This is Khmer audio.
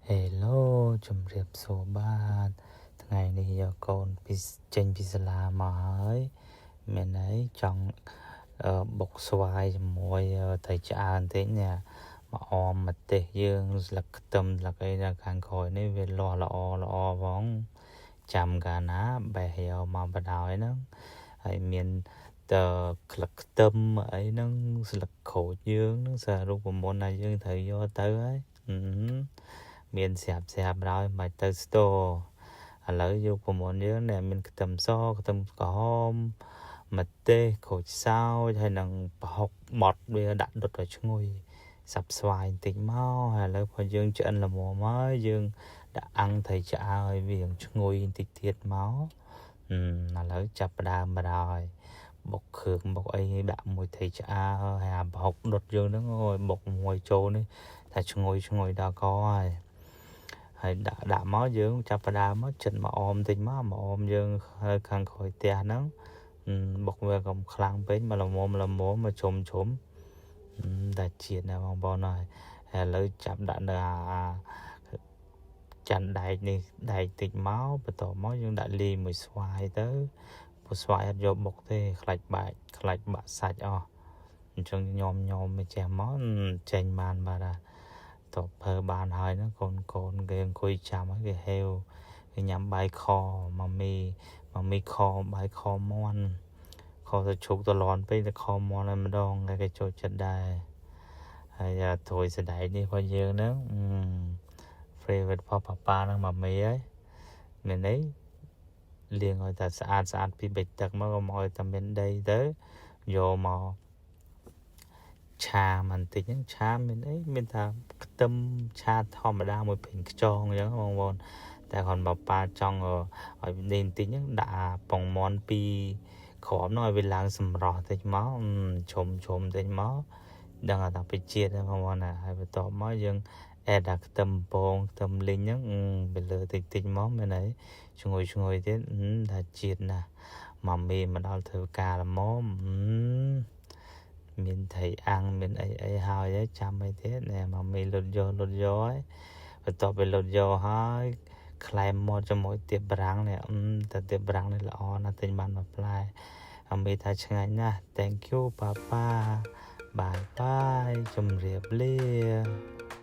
Hello ជំរាបសួរបាទថ្ងៃនេះយកកូនពីចេញពីសាលាមកហើយមានអីចង់បុកស្វាយជាមួយត្រីឆ្អើរបន្តិចនេះមកអមម្ទេសយើងស្លឹកខ្ទឹមស្លឹកអីនៅខាងក្រោយនេះវាលាស់ល្អផងចាំកាលណាបេះយកមកបដ ாய் ហ្នឹងហើយមានតក្លឹកខ្ទឹមអីហ្នឹងស្លឹកក្រូចយើងហ្នឹងសាររូបមន្តណាយើងត្រូវយកទៅហើយមានស្រាប់ដល់មិនទៅស្ទោឥឡូវយកប្រមន់យើងនេះមានខ្ទឹមសខ្ទឹមក្រហមម្ទេសក្រូចសើចហើយនឹងប្រហុកបត់វាដាក់ដុតឲ្យឈ្ងុយសាប់ស្វាយបន្តិចមកហើយឥឡូវพอយើងឆ្អិនល្មមហើយយើងដាក់អាំងត្រីឆ្អើរឲ្យវាឈ្ងុយបន្តិចទៀតមកឥឡូវចាប់ផ្ដើមបណ្ដោយបុកគ្រឿងបុកអីដាក់មួយត្រីឆ្អើរហើយអាប្រហុកដុតយើងហ្នឹងអូយបុកមួយចូលនេះថាឈ្ងុយដល់កហើយដាក់មកយើងចាប់ផ្ដើមមកចិត្តមកអមតិចមកអមយើងហើយខាងក្រោយផ្ទះហ្នឹងបុកវាកុំខ្លាំងពេកមកល្មមមកជុំតែជាតិណាបងប្អូនហើយឥឡូវចាប់ដាក់នៅចាន់ដែកនេះដែកតិចមកបន្ទាប់មកយើងដាក់លីមួយស្វាយទៅព្រោះស្វាយអត់យកបុកទេខ្លាច់បាក់សាច់អស់អញ្ចឹងញោមមកចេះមកចេញបានបាទតបភើបានហើយហ្នឹងកូនគេអង្គុយចាំហើយគេហេវគេញ៉ាំបាយខម៉ាមីខបាយខមាន់ខទៅជុកតលន់ពេកទៅខមាន់ឲ្យម្ដងគេចូលចិត្តដែរហើយត្រួយសណ្ដែកនេះរបស់យើងហ្នឹងfavorite របស់ប៉ាហ្នឹងម៉ាមីហើយមានអីលាងឲ្យតែស្អាតពីបិចទឹកមកកុំឲ្យតែមានដីទៅយកមកឆាបន្តិចហ្នឹងឆាមានអីមានថាខ្ទឹមឆាធម្មតាមួយពេញខ្យងអញ្ចឹងបងប្អូនតែគាត់ប៉ាចង់ឲ្យនេះបន្តិចហ្នឹងដាក់ពងមាន់ពីក្រមនោះឲ្យវាឡើងសម្រស់តិចមកជុំតិចមកដឹងថាពីជាតិហ្នឹងបងប្អូនណាហើយបន្ទាប់មកយើងអេដាក់ខ្ទឹមពងខ្ទឹមលីងហ្នឹងពីលើតិចមកមានអីឈ្ងុយទៀតថាជាតិណាម៉ាមីមកដល់ធ្វើការល្មមមានត្រីអាំងមានអីហើយចាំអីទៀតណែម៉ាមីលុតយកហើយបន្ទាប់ពីលុតយកហើយក្លែមមកជាមួយទៀបប្រាំងនេះតែទៀបប្រាំងនេះល្អណាស់ទិញបានមួយផ្លែម៉ាមីថាឆ្ងាញ់ណាស់ Thank you ប៉ាបាយជំរាបលា